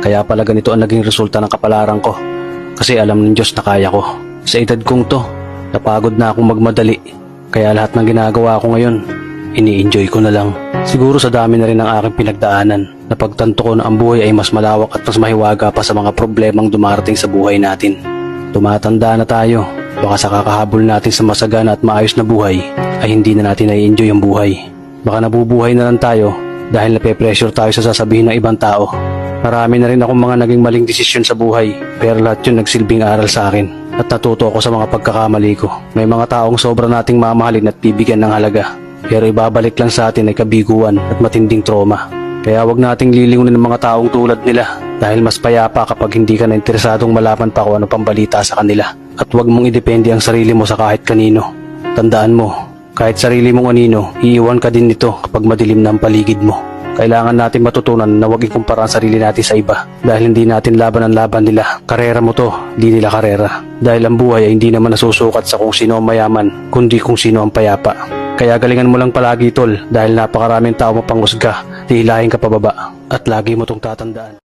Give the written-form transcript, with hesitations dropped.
Kaya pala ganito ang naging resulta ng kapalaran ko. Kasi alam ng Diyos na kaya ko. Sa edad kong to, napagod na akong magmadali. Kaya lahat ng ginagawa ko ngayon, ini-enjoy ko na lang. Siguro sa dami na rin ng aking pinagdaanan, napagtanto ko na ang buhay ay mas malawak at mas mahiwaga pa sa mga problemang dumarating sa buhay natin. Tumatanda na tayo, baka sa kakahabol natin sa masagana at maayos na buhay, ay hindi na natin na-enjoy ang buhay. Baka nabubuhay na lang tayo dahil nape-pressure tayo sa sasabihin ng ibang tao. Marami na rin akong mga naging maling desisyon sa buhay, pero lahat yun nagsilbing aral sa akin at natuto ako sa mga pagkakamali ko. May mga taong sobra nating mamahalin at bibigyan ng halaga, pero ibabalik lang sa atin ay kabiguan at matinding trauma. Kaya wag nating lilingunin ng mga taong tulad nila dahil mas payapa kapag hindi ka na interesadong malaman pa kung ano pang balita sa kanila. At wag mong idepende ang sarili mo sa kahit kanino. Tandaan mo, kahit sarili mong anino, iiwan ka din nito kapag madilim na ang paligid mo. Kailangan natin matutunan na huwag ikumpara ang sarili natin sa iba dahil hindi natin laban ang laban nila. Karera mo to, di nila karera. Dahil ang buhay ay hindi naman nasusukat sa kung sino ang mayaman, kundi kung sino ang payapa. Kaya galingan mo lang palagi tol dahil napakaraming tao mapanghusga, hihilahin ka pababa at lagi mo tong tatandaan.